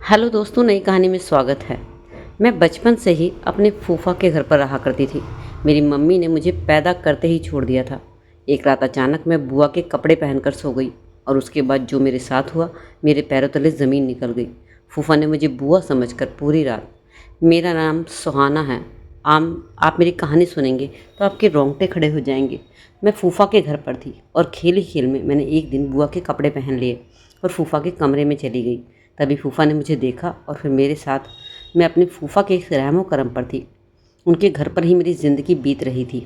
Hello दोस्तों, नई कहानी में स्वागत है। मैं बचपन से ही अपने फूफा के घर पर रहा करती थी। मेरी मम्मी ने मुझे पैदा करते ही छोड़ दिया था। एक रात अचानक मैं बुआ के कपड़े पहनकर सो गई और उसके बाद जो मेरे साथ हुआ, मेरे पैरों तले ज़मीन निकल गई। फूफा ने मुझे बुआ समझकर पूरी रात, मेरा नाम सुहाना है, आप मेरी कहानी सुनेंगे तो आपके रोंगटे खड़े हो जाएंगे। मैं फूफा के घर पर थी और खेल ही खेल में मैंने एक दिन बुआ के कपड़े पहन लिए और फूफा के कमरे में चली गई। तभी फूफा ने मुझे देखा और फिर मेरे साथ मैं अपने फूफा के रहमो करम पर थी। उनके घर पर ही मेरी ज़िंदगी बीत रही थी।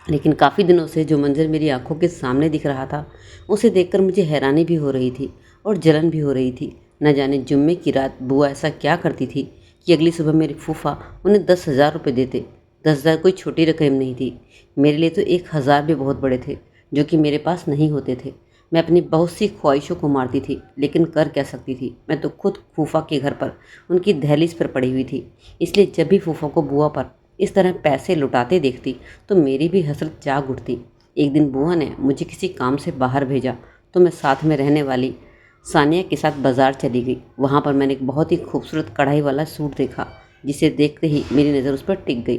लेकिन काफ़ी दिनों से जो मंज़र मेरी आंखों के सामने दिख रहा था, उसे देखकर मुझे हैरानी भी हो रही थी और जलन भी हो रही थी। न जाने जुम्मे की रात बुआ ऐसा क्या करती थी कि अगली सुबह मेरे फूफा उन्हें 10,000 रुपये देते। 10,000 कोई छोटी रकम नहीं थी। मेरे लिए तो 1,000 भी बहुत बड़े थे, जो कि मेरे पास नहीं होते थे। मैं अपनी बहुत सी ख्वाहिशों को मारती थी, लेकिन कर क्या सकती थी। मैं तो खुद फूफा के घर पर उनकी दहलीज पर पड़ी हुई थी। इसलिए जब भी फूफा को बुआ पर इस तरह पैसे लुटाते देखती तो मेरी भी हसरत जाग उठती। एक दिन बुआ ने मुझे किसी काम से बाहर भेजा तो मैं साथ में रहने वाली सानिया के साथ बाजार चली गई। वहाँ पर मैंने एक बहुत ही खूबसूरत कढ़ाई वाला सूट देखा, जिसे देखते ही मेरी नज़र उस पर टिक गई।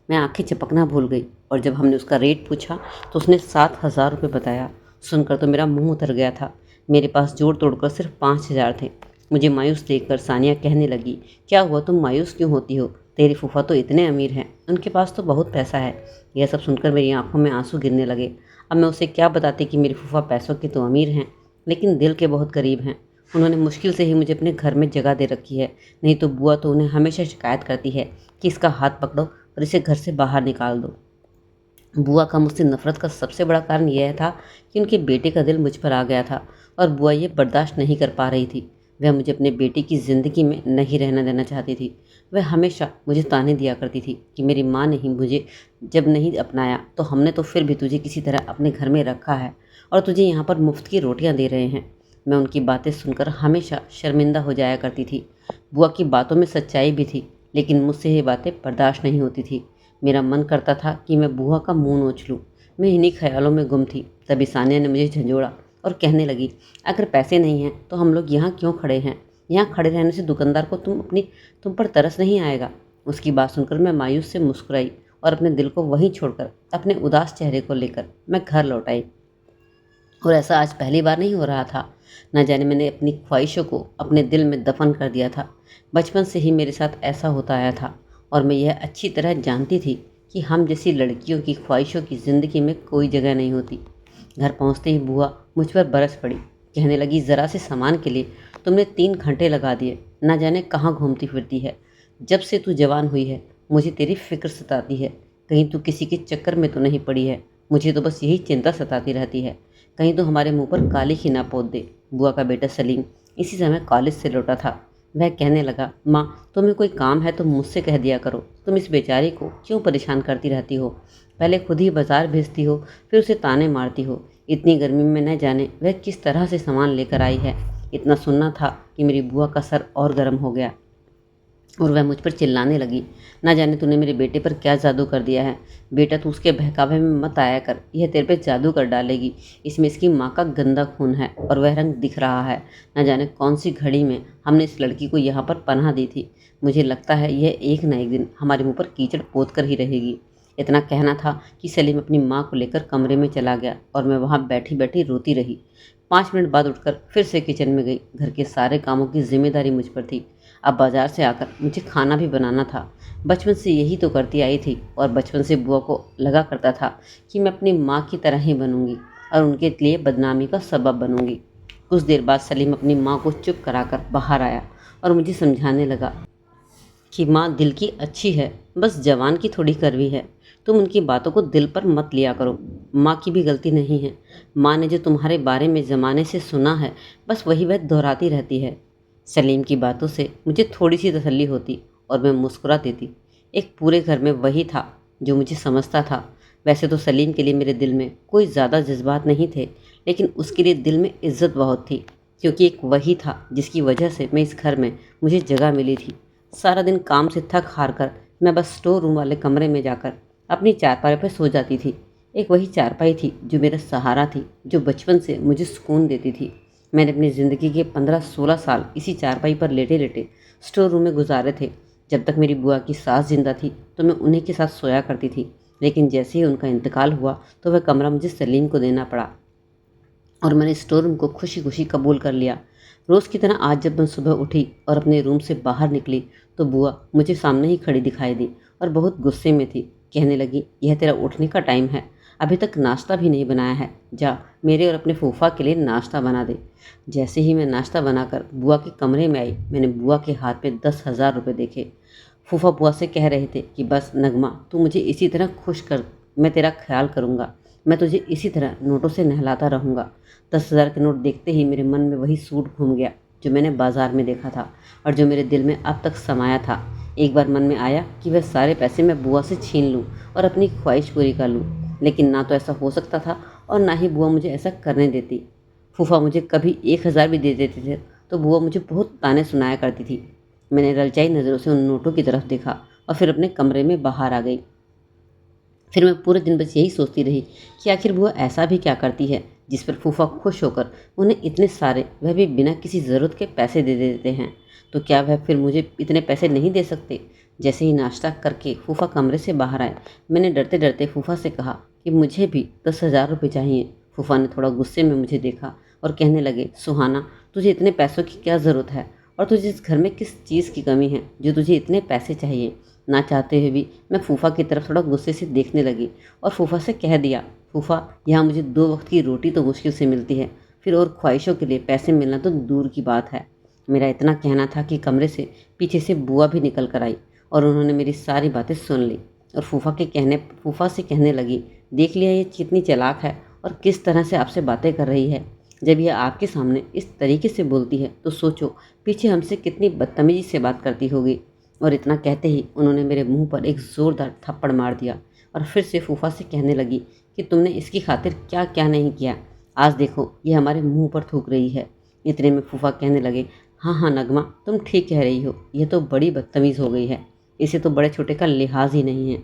मैं आंखें झपकना भूल गई और जब हमने उसका रेट पूछा तो उसने 7,000 रुपये बताया। सुनकर तो मेरा मुंह उतर गया था। मेरे पास जोड़ तोड़कर सिर्फ 5,000 थे। मुझे मायूस देखकर सानिया कहने लगी, क्या हुआ, तुम मायूस क्यों होती हो? तेरे फूफा तो इतने अमीर हैं, उनके पास तो बहुत पैसा है। यह सब सुनकर मेरी आंखों में आंसू गिरने लगे। अब मैं उसे क्या बताती कि मेरे फूफा पैसों के तो अमीर हैं, लेकिन दिल के बहुत करीब हैं। उन्होंने मुश्किल से ही मुझे अपने घर में जगह दे रखी है, नहीं तो बुआ तो उन्हें हमेशा शिकायत करती है कि इसका हाथ पकड़ो और इसे घर से बाहर निकाल दो। बुआ का मुझसे नफ़रत का सबसे बड़ा कारण यह था कि उनके बेटे का दिल मुझ पर आ गया था और बुआ ये बर्दाश्त नहीं कर पा रही थी। वह मुझे अपने बेटे की ज़िंदगी में नहीं रहना देना चाहती थी। वह हमेशा मुझे ताने दिया करती थी कि मेरी माँ ने ही मुझे जब नहीं अपनाया तो हमने तो फिर भी तुझे किसी तरह अपने घर में रखा है और तुझे यहाँ पर मुफ्त की रोटियाँ दे रहे हैं। मैं उनकी बातें सुनकर हमेशा शर्मिंदा हो जाया करती थी। बुआ की बातों में सच्चाई भी थी, लेकिन मुझसे ये बातें बर्दाश्त नहीं होती थी। मेरा मन करता था कि मैं बुआ का मुंह नोच लूँ। मैं इन्हीं ख्यालों में गुम थी। तभी सानिया ने मुझे झंझोड़ा और कहने लगी, अगर पैसे नहीं हैं तो हम लोग यहाँ क्यों खड़े हैं? यहाँ खड़े रहने से दुकानदार को तुम पर तरस नहीं आएगा? उसकी बात सुनकर मैं मायूस से मुस्कुराई और अपने दिल को वहीं छोड़कर अपने उदास चेहरे को लेकर मैं घर लौट आई। और ऐसा आज पहली बार नहीं हो रहा था। न जाने मैंने अपनी ख्वाहिशों को अपने दिल में दफन कर दिया था। बचपन से ही मेरे साथ ऐसा होता आया था और मैं यह अच्छी तरह जानती थी कि हम जैसी लड़कियों की ख्वाहिशों की ज़िंदगी में कोई जगह नहीं होती। घर पहुंचते ही बुआ मुझ पर बरस पड़ी। कहने लगी, ज़रा से सामान के लिए तुमने 3 घंटे लगा दिए, ना जाने कहाँ घूमती फिरती है। जब से तू जवान हुई है मुझे तेरी फिक्र सताती है। कहीं तू किसी के चक्कर में तो नहीं पड़ी है? मुझे तो बस यही चिंता सताती रहती है, कहीं तो हमारे मुंह पर काली ही ना पोत दे। बुआ का बेटा सलीम इसी समय कॉलेज से लौटा था। वह कहने लगा, माँ तुम्हें कोई काम है तो मुझसे कह दिया करो, तुम इस बेचारी को क्यों परेशान करती रहती हो? पहले खुद ही बाजार भेजती हो, फिर उसे ताने मारती हो। इतनी गर्मी में न जाने वह किस तरह से सामान लेकर आई है। इतना सुनना था कि मेरी बुआ का सर और गर्म हो गया और वह मुझ पर चिल्लाने लगी, ना जाने तूने मेरे बेटे पर क्या जादू कर दिया है। बेटा तू उसके बहकावे में मत आया कर, यह तेरे पे जादू कर डालेगी। इसमें इसकी माँ का गंदा खून है और वह रंग दिख रहा है। ना जाने कौन सी घड़ी में हमने इस लड़की को यहाँ पर पनाह दी थी। मुझे लगता है यह एक न एक दिन हमारे मुँह पर कीचड़ पोत कर ही रहेगी। इतना कहना था कि सलीम अपनी माँ को लेकर कमरे में चला गया और मैं वहाँ बैठी बैठी रोती रही। 5 मिनट बाद उठकर फिर से किचन में गई। घर के सारे कामों की जिम्मेदारी मुझ पर थी। अब बाजार से आकर मुझे खाना भी बनाना था। बचपन से यही तो करती आई थी और बचपन से बुआ को लगा करता था कि मैं अपनी माँ की तरह ही बनूंगी और उनके लिए बदनामी का सबब बनूंगी। कुछ देर बाद सलीम अपनी माँ को चुप कराकर बाहर आया और मुझे समझाने लगा कि माँ दिल की अच्छी है, बस जवान की थोड़ी कड़वी है। तुम उनकी बातों को दिल पर मत लिया करो। माँ की भी गलती नहीं है। माँ ने जो तुम्हारे बारे में ज़माने से सुना है, बस वही वह दोहराती रहती है। सलीम की बातों से मुझे थोड़ी सी तसल्ली होती और मैं मुस्कुरा देती। एक पूरे घर में वही था जो मुझे समझता था। वैसे तो सलीम के लिए मेरे दिल में कोई ज़्यादा जज्बात नहीं थे, लेकिन उसके लिए दिल में इज्जत बहुत थी, क्योंकि एक वही था जिसकी वजह से मैं इस घर में मुझे जगह मिली थी। सारा दिन काम से थक हार कर मैं बस स्टोर रूम वाले कमरे में जाकर अपनी चारपाई पर सो जाती थी। एक वही चारपाई थी जो मेरा सहारा थी, जो बचपन से मुझे सुकून देती थी। मैंने अपनी ज़िंदगी के 15-16 साल इसी चारपाई पर लेटे लेटे स्टोर रूम में गुजारे थे। जब तक मेरी बुआ की सास जिंदा थी तो मैं उन्हीं के साथ सोया करती थी, लेकिन जैसे ही उनका इंतकाल हुआ तो वह कमरा मुझे सलीम को देना पड़ा और मैंने स्टोर रूम को खुशी खुशी कबूल कर लिया। रोज़ की तरह आज जब मैं सुबह उठी और अपने रूम से बाहर निकली तो बुआ मुझे सामने ही खड़ी दिखाई दी और बहुत गुस्से में थी। कहने लगी, यह तेरा उठने का टाइम है, अभी तक नाश्ता भी नहीं बनाया है, जा मेरे और अपने फूफा के लिए नाश्ता बना दे। जैसे ही मैं नाश्ता बनाकर बुआ के कमरे में आई, मैंने बुआ के हाथ में 10,000 रुपये देखे। फूफा बुआ से कह रहे थे कि बस नगमा, तू मुझे इसी तरह खुश कर, मैं तेरा ख्याल करूँगा, मैं तुझे इसी तरह नोटों से नहलाता रहूँगा। 10,000 के नोट देखते ही मेरे मन में वही सूट घूम गया जो मैंने बाजार में देखा था और जो मेरे दिल में अब तक समाया था। एक बार मन में आया कि वह सारे पैसे मैं बुआ से छीन लूँ और अपनी ख्वाहिश पूरी कर लूँ, लेकिन ना तो ऐसा हो सकता था और ना ही बुआ मुझे ऐसा करने देती। फूफा मुझे कभी 1,000 भी दे देते थे तो बुआ मुझे बहुत ताने सुनाया करती थी। मैंने ललचाई नज़रों से उन नोटों की तरफ देखा और फिर अपने कमरे में बाहर आ गई। फिर मैं पूरे दिन बस यही सोचती रही कि आखिर बुआ ऐसा भी क्या करती है जिस पर फूफा खुश होकर उन्हें इतने सारे, वह भी बिना किसी ज़रूरत के पैसे दे देते हैं। तो क्या वह फिर मुझे इतने पैसे नहीं दे सकते? जैसे ही नाश्ता करके फूफा कमरे से बाहर आए, मैंने डरते डरते फूफा से कहा कि मुझे भी 10,000 रुपये चाहिए। फूफा ने थोड़ा गुस्से में मुझे देखा और कहने लगे, सुहाना, तुझे इतने पैसों की क्या ज़रूरत है और तुझे इस घर में किस चीज़ की कमी है जो तुझे इतने पैसे चाहिए? ना चाहते हुए भी मैं फूफा की तरफ थोड़ा गुस्से से देखने लगी और फूफा से कह दिया, फूफा, यहाँ मुझे 2 वक्त की रोटी तो मुश्किल से मिलती है, फिर और ख्वाहिशों के लिए पैसे मिलना तो दूर की बात है। मेरा इतना कहना था कि कमरे से पीछे से बुआ भी निकल कर आई और उन्होंने मेरी सारी बातें सुन ली और फूफा से कहने लगी, देख लिया ये कितनी चालाक है और किस तरह से आपसे बातें कर रही है। जब यह आपके सामने इस तरीके से बोलती है तो सोचो पीछे हमसे कितनी बदतमीजी से बात करती होगी। और इतना कहते ही उन्होंने मेरे मुंह पर एक ज़ोरदार थप्पड़ मार दिया और फिर से फूफा से कहने लगी कि तुमने इसकी खातिर क्या क्या नहीं किया, आज देखो ये हमारे मुंह पर थूक रही है। इतने में फूफा कहने लगे, हाँ हाँ नगमा, तुम ठीक कह रही हो, यह तो बड़ी बदतमीज़ हो गई है, इसे तो बड़े छोटे का लिहाज ही नहीं है।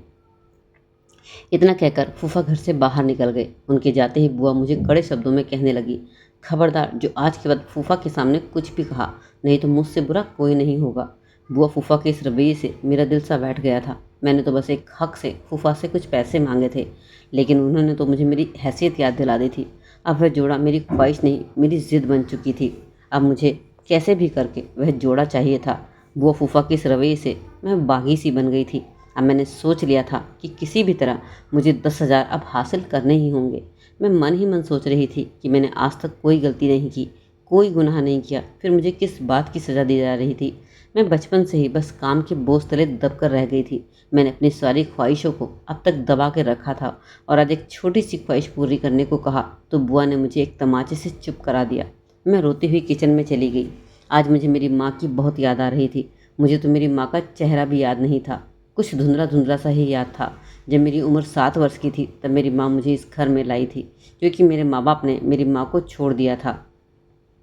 इतना कहकर फूफा घर से बाहर निकल गए। उनके जाते ही बुआ मुझे कड़े शब्दों में कहने लगी, खबरदार जो आज के बाद फूफा के सामने कुछ भी कहा, नहीं तो मुझसे बुरा कोई नहीं होगा। बुआ फूफा के इस रवैये से मेरा दिल सा बैठ गया था। मैंने तो बस एक हक से फूफा से कुछ पैसे मांगे थे, लेकिन उन्होंने तो मुझे मेरी हैसियत याद दिला दी थी। अब वह जोड़ा मेरी ख्वाहिश नहीं, मेरी ज़िद बन चुकी थी। अब मुझे कैसे भी करके वह जोड़ा चाहिए था। बुआ फूफा के इस रवैये से मैं बागी सी बन गई थी। अब मैंने सोच लिया था कि किसी भी तरह मुझे 10,000 अब हासिल करने ही होंगे। मैं मन ही मन सोच रही थी कि मैंने आज तक कोई गलती नहीं की, कोई गुनाह नहीं किया, फिर मुझे किस बात की सज़ा दी जा रही थी। मैं बचपन से ही बस काम के बोझ तले दब कर रह गई थी। मैंने अपनी सारी ख्वाहिशों को अब तक दबा के रखा था और आज एक छोटी सी ख्वाहिश पूरी करने को कहा तो बुआ ने मुझे एक तमाचे से चुप करा दिया। मैं रोती हुई किचन में चली गई। आज मुझे मेरी माँ की बहुत याद आ रही थी। मुझे तो मेरी माँ का चेहरा भी याद नहीं था, कुछ धुंधला धुंधला सा ही याद था। जब मेरी उम्र 7 वर्ष की थी तब मेरी माँ मुझे इस घर में लाई थी, क्योंकि मेरे माँ बाप ने मेरी माँ को छोड़ दिया था।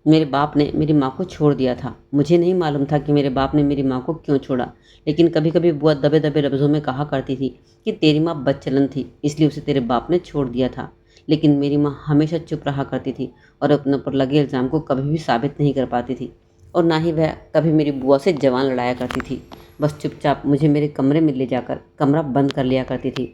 मेरे बाप ने मेरी माँ को छोड़ दिया था। मुझे नहीं मालूम था कि मेरे बाप ने मेरी माँ को क्यों छोड़ा, लेकिन कभी कभी बुआ दबे दबे लफ्ज़ों में कहा करती थी कि तेरी माँ बदचलन थी, इसलिए उसे तेरे बाप ने छोड़ दिया था। लेकिन मेरी माँ हमेशा चुप रहा करती थी और अपने ऊपर लगे इल्ज़ाम को कभी भी साबित नहीं कर पाती थी, और ना ही वह कभी मेरी बुआ से जवान लड़ाया करती थी। बस चुपचाप मुझे मेरे कमरे में ले जाकर कमरा बंद कर लिया करती थी।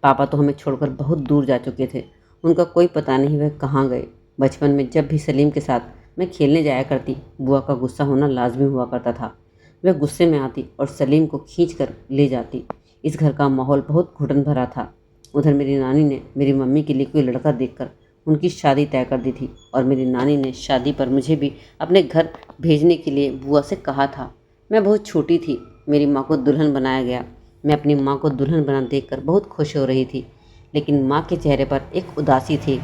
पापा तो हमें छोड़कर बहुत दूर जा चुके थे, उनका कोई पता नहीं वह कहाँ गए। बचपन में जब भी सलीम के साथ मैं खेलने जाया करती, बुआ का गुस्सा होना लाजमी हुआ करता था। वह गुस्से में आती और सलीम को खींच कर ले जाती। इस घर का माहौल बहुत घुटन भरा था। उधर मेरी नानी ने मेरी मम्मी के लिए कोई लड़का देखकर उनकी शादी तय कर दी थी और मेरी नानी ने शादी पर मुझे भी अपने घर भेजने के लिए बुआ से कहा था। मैं बहुत छोटी थी, मेरी माँ को दुल्हन बनाया गया। मैं अपनी माँ को दुल्हन बना देखकर बहुत खुश हो रही थी, लेकिन माँ के चेहरे पर एक उदासी थी।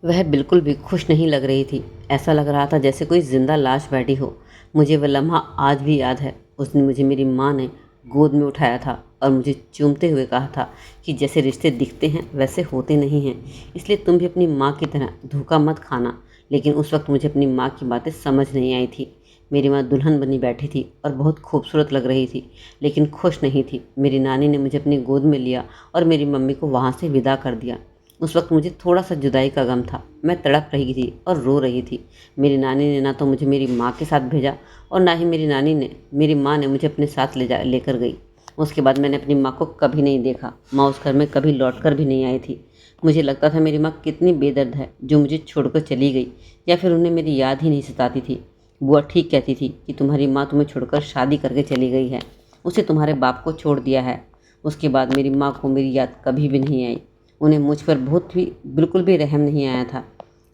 वह बिल्कुल भी खुश नहीं लग रही थी। ऐसा लग रहा था जैसे कोई जिंदा लाश बैठी हो। मुझे वह लम्हा आज भी याद है। उस दिन मुझे मेरी माँ ने गोद में उठाया था और मुझे चूमते हुए कहा था कि जैसे रिश्ते दिखते हैं वैसे होते नहीं हैं, इसलिए तुम भी अपनी माँ की तरह धोखा मत खाना। लेकिन उस वक्त मुझे अपनी माँ की बातें समझ नहीं आई थी। मेरी माँ दुल्हन बनी बैठी थी और बहुत खूबसूरत लग रही थी, लेकिन खुश नहीं थी। मेरी नानी ने मुझे अपनी गोद में लिया और मेरी मम्मी को वहाँ से विदा कर दिया। उस वक्त मुझे थोड़ा सा जुदाई का गम था। मैं तड़प रही थी और रो रही थी। मेरी नानी ने ना तो मुझे मेरी माँ के साथ भेजा और ना ही मेरी माँ ने मुझे अपने साथ लेकर गई। उसके बाद मैंने अपनी माँ को कभी नहीं देखा। माँ उस घर में कभी लौट कर भी नहीं आई थी। मुझे लगता था मेरी माँ कितनी बेदर्द है जो मुझे छोड़कर चली गई, या फिर उन्हें मेरी याद ही नहीं सताती थी। बुआ ठीक कहती थी कि तुम्हारी माँ तुम्हें छोड़कर शादी करके चली गई है, उसे तुम्हारे बाप को छोड़ दिया है। उसके बाद मेरी माँ को मेरी याद कभी भी नहीं आई। उन्हें मुझ पर बिल्कुल भी रहम नहीं आया था।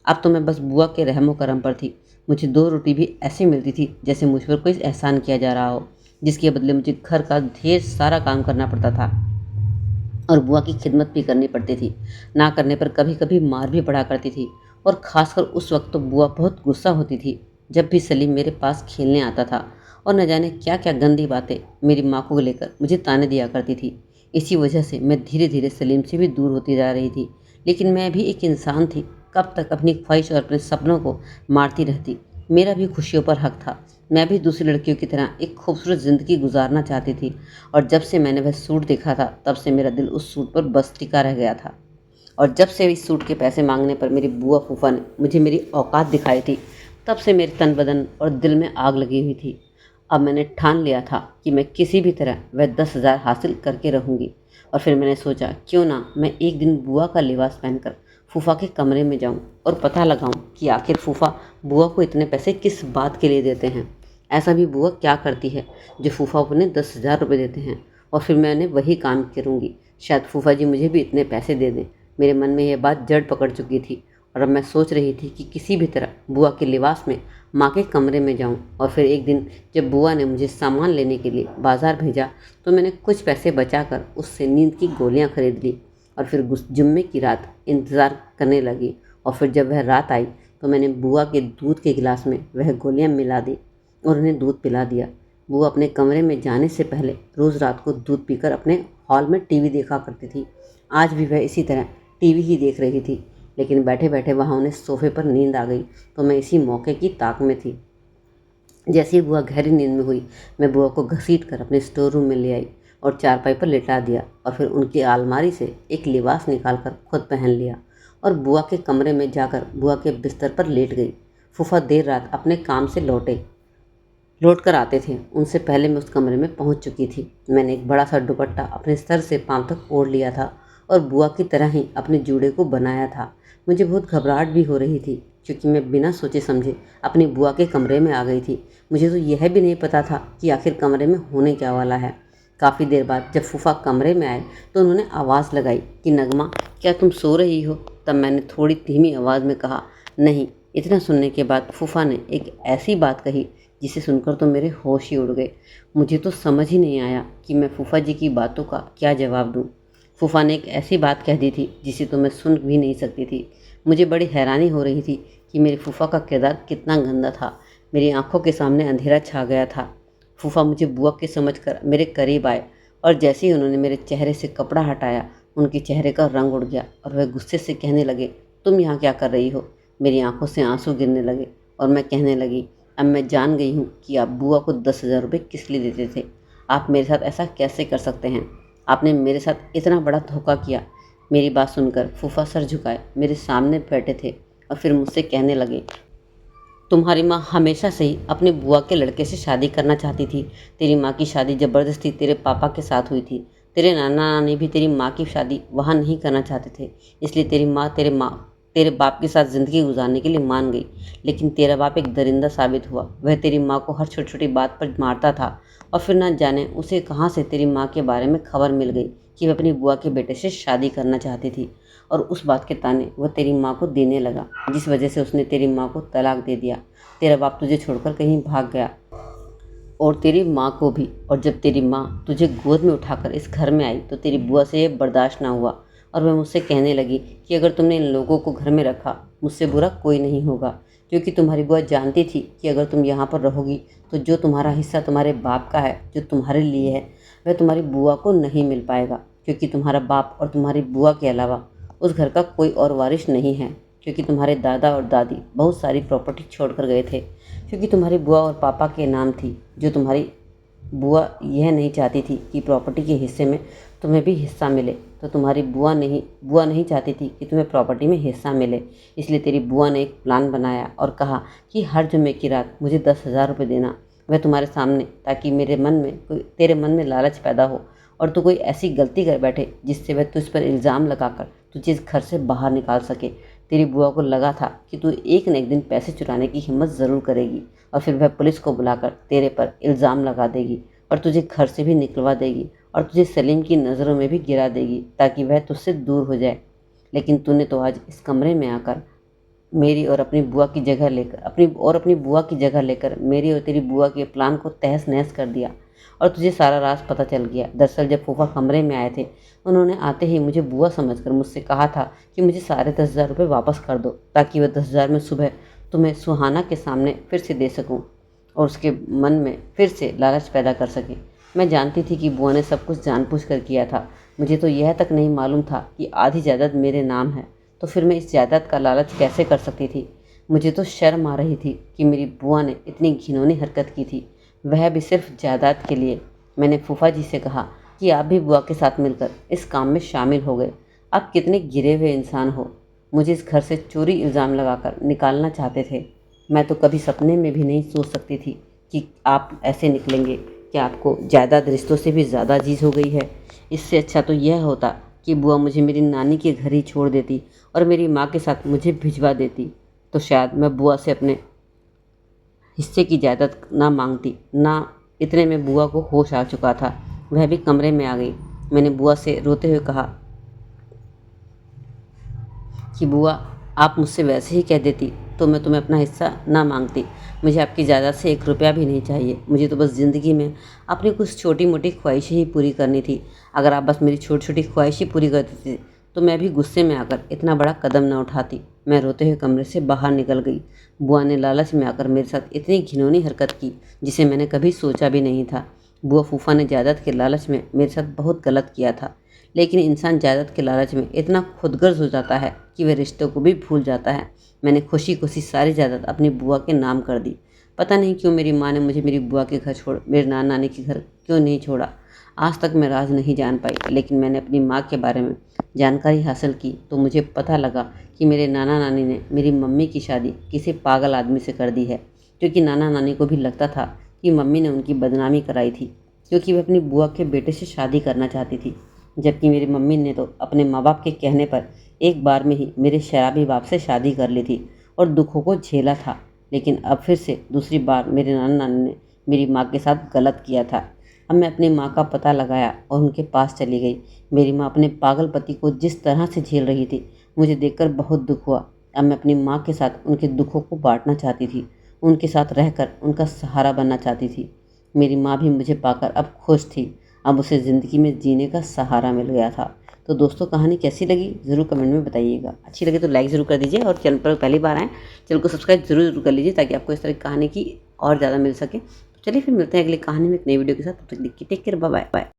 अब तो मैं बस बुआ के रहमो करम पर थी। मुझे 2 रोटी भी ऐसे मिलती थी जैसे मुझ पर कोई एहसान किया जा रहा हो, जिसके बदले मुझे घर का ढेर सारा काम करना पड़ता था और बुआ की खिदमत भी करनी पड़ती थी। ना करने पर कभी कभी मार भी पड़ा करती थी, और ख़ासकर उस वक्त तो बुआ बहुत गुस्सा होती थी जब भी सलीम मेरे पास खेलने आता था और न जाने क्या क्या गंदी बातें मेरी माँ को लेकर मुझे ताने दिया करती थी। इसी वजह से मैं धीरे धीरे सलीम से भी दूर होती जा रही थी। लेकिन मैं भी एक इंसान थी, कब तक अपनी ख्वाहिश और अपने सपनों को मारती रहती। मेरा भी खुशियों पर हक था। मैं भी दूसरी लड़कियों की तरह एक खूबसूरत ज़िंदगी गुजारना चाहती थी, और जब से मैंने वह सूट देखा था तब से मेरा दिल उस सूट पर बस टिका रह गया था। और जब से इस सूट के पैसे मांगने पर मेरी बुआ फूफा ने मुझे मेरी औकात दिखाई थी, तब से मेरे तन बदन और दिल में आग लगी हुई थी। अब मैंने ठान लिया था कि मैं किसी भी तरह वह 10,000 हासिल करके रहूँगी। और फिर मैंने सोचा क्यों ना मैं एक दिन बुआ का लिबास पहनकर फूफा के कमरे में जाऊं और पता लगाऊं कि आखिर फूफा बुआ को इतने पैसे किस बात के लिए देते हैं। ऐसा भी बुआ क्या करती है जो फूफा को उन्हें 10,000 रुपये देते हैं, और फिर मैंने वही काम करूँगी। शायद फूफा जी मुझे भी इतने पैसे दे दें। मेरे मन में यह बात जड़ पकड़ चुकी थी, और अब मैं सोच रही थी कि किसी भी तरह बुआ के लिबास में माँ के कमरे में जाऊं। और फिर एक दिन जब बुआ ने मुझे सामान लेने के लिए बाज़ार भेजा तो मैंने कुछ पैसे बचाकर उससे नींद की गोलियां खरीद ली, और फिर जुम्मे की रात इंतज़ार करने लगी। और फिर जब वह रात आई तो मैंने बुआ के दूध के गिलास में वह गोलियां मिला दी और उन्हें दूध पिला दिया। बुआ अपने कमरे में जाने से पहले रोज़ रात को दूध पीकर अपने हॉल में टीवी देखा करती थी। आज भी वह इसी तरह टीवी ही देख रही थी, लेकिन बैठे बैठे वहाँ उन्हें सोफे पर नींद आ गई तो मैं इसी मौके की ताक में थी। जैसे ही बुआ गहरी नींद में हुई, मैं बुआ को घसीट कर अपने स्टोर रूम में ले आई और चारपाई पर लेटा दिया, और फिर उनकी अलमारी से एक लिबास निकाल कर खुद पहन लिया और बुआ के कमरे में जाकर बुआ के बिस्तर पर लेट गई। फूफा देर रात अपने काम से लौट कर आते थे। उनसे पहले मैं उस कमरे में पहुंच चुकी थी। मैंने एक बड़ा सा दुपट्टा अपने सर से पांव तक ओढ़ लिया था और बुआ की तरह ही अपने जूड़े को बनाया था। मुझे बहुत घबराहट भी हो रही थी क्योंकि मैं बिना सोचे समझे अपनी बुआ के कमरे में आ गई थी। मुझे तो यह भी नहीं पता था कि आखिर कमरे में होने क्या वाला है। काफ़ी देर बाद जब फूफा कमरे में आए तो उन्होंने आवाज़ लगाई कि नगमा, क्या तुम सो रही हो? तब मैंने थोड़ी धीमी आवाज़ में कहा, नहीं। इतना सुनने के बाद फूफा ने एक ऐसी बात कही जिसे सुनकर तो मेरे होश ही उड़ गए। मुझे तो समझ ही नहीं आया कि मैं फूफा जी की बातों का क्या जवाब दूँ। फूफा ने एक ऐसी बात कह दी थी जिसे तो मैं सुन भी नहीं सकती थी। मुझे बड़ी हैरानी हो रही थी कि मेरे फूफा का किरदार कितना गंदा था। मेरी आंखों के सामने अंधेरा छा गया था। फूफा मुझे बुआ के समझकर मेरे करीब आए, और जैसे ही उन्होंने मेरे चेहरे से कपड़ा हटाया, उनके चेहरे का रंग उड़ गया और वह गुस्से से कहने लगे, तुम यहाँ क्या कर रही हो? मेरी आंखों से आंसू गिरने लगे और मैं कहने लगी, अब मैं जान गई हूँ कि आप बुआ को 10,000 रुपये किस लिए देते थे। आप मेरे साथ ऐसा कैसे कर सकते हैं? आपने मेरे साथ इतना बड़ा धोखा किया। मेरी बात सुनकर फूफा सर झुकाए मेरे सामने बैठे थे और फिर मुझसे कहने लगे, तुम्हारी माँ हमेशा से ही अपने बुआ के लड़के से शादी करना चाहती थी। तेरी माँ की शादी ज़बरदस्ती तेरे पापा के साथ हुई थी। तेरे नाना नानी भी तेरी माँ की शादी वहाँ नहीं करना चाहते थे, इसलिए तेरी माँ तेरे बाप के साथ ज़िंदगी गुजारने के लिए मान गई। लेकिन तेरा बाप एक दरिंदा साबित हुआ। वह तेरी माँ को हर छोटी छोटी बात पर मारता था, और फिर न जाने उसे कहाँ से तेरी माँ के बारे में खबर मिल गई कि वह अपनी बुआ के बेटे से शादी करना चाहती थी, और उस बात के ताने वह तेरी माँ को देने लगा, जिस वजह से उसने तेरी माँ को तलाक दे दिया। तेरा बाप तुझे छोड़कर कहीं भाग गया, और तेरी माँ को भी। और जब तेरी माँ तुझे गोद में उठाकर इस घर में आई तो तेरी बुआ से ये बर्दाश्त ना हुआ, और वह मुझसे कहने लगी कि अगर तुमने इन लोगों को घर में रखा, मुझसे बुरा कोई नहीं होगा, क्योंकि तुम्हारी बुआ जानती थी कि अगर तुम यहाँ पर रहोगी तो जो तुम्हारा हिस्सा तुम्हारे बाप का है, जो तुम्हारे लिए है, वह तुम्हारी बुआ को नहीं मिल पाएगा, क्योंकि तुम्हारा बाप और तुम्हारी बुआ के अलावा उस घर का कोई और वारिस नहीं है, क्योंकि तुम्हारे दादा और दादी बहुत सारी प्रॉपर्टी छोड़ कर गए थे, क्योंकि तुम्हारी बुआ और पापा के नाम थी। जो तुम्हारी बुआ यह नहीं चाहती थी कि प्रॉपर्टी के हिस्से में तुम्हें भी हिस्सा मिले। तो तुम्हारी बुआ नहीं चाहती थी कि तुम्हें प्रॉपर्टी में हिस्सा मिले, इसलिए तेरी बुआ ने एक प्लान बनाया और कहा कि हर जुम्मे की रात मुझे 10,000 रुपये देना, वह तुम्हारे सामने, ताकि तेरे मन में लालच पैदा हो और तू कोई ऐसी गलती कर बैठे जिससे वह तुझ पर इल्ज़ाम लगाकर तुझे इस घर से बाहर निकाल सके। तेरी बुआ को लगा था कि तू एक न एक दिन पैसे चुराने की हिम्मत ज़रूर करेगी और फिर वह पुलिस को बुलाकर तेरे पर इल्ज़ाम लगा देगी और तुझे घर से भी निकलवा देगी और तुझे सलीम की नज़रों में भी गिरा देगी ताकि वह तुझसे दूर हो जाए। लेकिन तूने तो आज इस कमरे में आकर मेरी और अपनी बुआ की जगह लेकर मेरी और तेरी बुआ के प्लान को तहस नहस कर दिया और तुझे सारा राज पता चल गया। दरअसल जब फूफा कमरे में आए थे, उन्होंने आते ही मुझे बुआ समझकर मुझसे कहा था कि मुझे सारे 10,000 रुपये वापस कर दो, ताकि वह 10,000 में सुबह तुम्हें सुहाना के सामने फिर से दे सकूं और उसके मन में फिर से लालच पैदा कर सकें। मैं जानती थी कि बुआ ने सब कुछ जानबूझकर किया था। मुझे तो यह तक नहीं मालूम था कि आधी जायदाद मेरे नाम है, तो फिर मैं इस जायदाद का लालच कैसे कर सकती थी। मुझे तो शर्म आ रही थी कि मेरी बुआ ने इतनी घिनौनी हरकत की थी, वह भी सिर्फ जायदाद के लिए। मैंने फूफा जी से कहा कि आप भी बुआ के साथ मिलकर इस काम में शामिल हो गए। आप कितने गिरे हुए इंसान हो, मुझे इस घर से चोरी इल्ज़ाम लगाकर निकालना चाहते थे। मैं तो कभी सपने में भी नहीं सोच सकती थी कि आप ऐसे निकलेंगे। क्या आपको जायदाद रिश्तों से भी ज़्यादा अजीज हो गई है? इससे अच्छा तो यह होता कि बुआ मुझे मेरी नानी के घर ही छोड़ देती और मेरी माँ के साथ मुझे भिजवा देती, तो शायद मैं बुआ से अपने हिस्से की जायदाद ना मांगती ना। इतने में बुआ को होश आ चुका था, वह भी कमरे में आ गई। मैंने बुआ से रोते हुए कहा कि बुआ, आप मुझसे वैसे ही कह देती तो मैं तुम्हें अपना हिस्सा ना मांगती। मुझे आपकी जायदाद से 1 रुपया भी नहीं चाहिए। मुझे तो बस ज़िंदगी में अपनी कुछ छोटी मोटी ख्वाहिशें ही पूरी करनी थी। अगर आप बस मेरी छोटी छोटी ख्वाहिशें पूरी कर देते तो मैं भी गुस्से में आकर इतना बड़ा कदम न उठाती। मैं रोते हुए कमरे से बाहर निकल गई। बुआ ने लालच में आकर मेरे साथ इतनी घिनौनी हरकत की जिसे मैंने कभी सोचा भी नहीं था। बुआ फूफा ने जायदाद के लालच में मेरे साथ बहुत गलत किया था, लेकिन इंसान जायदाद के लालच में इतना खुदगर्ज हो जाता है कि वह रिश्तों को भी भूल जाता है। मैंने खुशी खुशी सारी जायदाद अपनी बुआ के नाम कर दी। पता नहीं क्यों मेरी माँ ने मुझे मेरी बुआ के घर छोड़ मेरे नाना नानी के घर क्यों नहीं छोड़ा। आज तक मैं राज नहीं जान पाई, लेकिन मैंने अपनी माँ के बारे में जानकारी हासिल की तो मुझे पता लगा कि मेरे नाना नानी ने मेरी मम्मी की शादी किसी पागल आदमी से कर दी है, क्योंकि नाना नानी को भी लगता था कि मम्मी ने उनकी बदनामी कराई थी, क्योंकि वह अपनी बुआ के बेटे से शादी करना चाहती थी। जबकि मेरी मम्मी ने तो अपने माँ बाप के कहने पर एक बार में ही मेरे शराबी बाप से शादी कर ली थी और दुखों को झेला था। लेकिन अब फिर से दूसरी बार मेरे नाना नानी ने मेरी माँ के साथ गलत किया था। अब मैं अपनी माँ का पता लगाया और उनके पास चली गई। मेरी माँ अपने पागल पति को जिस तरह से झेल रही थी, मुझे देखकर बहुत दुख हुआ। अब मैं अपनी माँ के साथ उनके दुखों को बांटना चाहती थी, उनके साथ रहकर उनका सहारा बनना चाहती थी। मेरी माँ भी मुझे पाकर अब खुश थी। अब उसे ज़िंदगी में जीने का सहारा मिल गया था। तो दोस्तों, कहानी कैसी लगी ज़रूर कमेंट में बताइएगा। अच्छी लगे तो लाइक ज़रूर कर दीजिए और चैनल पर पहली बार आएँ चैनल को सब्सक्राइब ज़रूर कर लीजिए, ताकि आपको इस तरह की कहानी की और ज़्यादा मिल सके। तो चलिए फिर मिलते हैं अगली कहानी में एक नई वीडियो के साथ। तब तक टेक केयर, बाय बाय।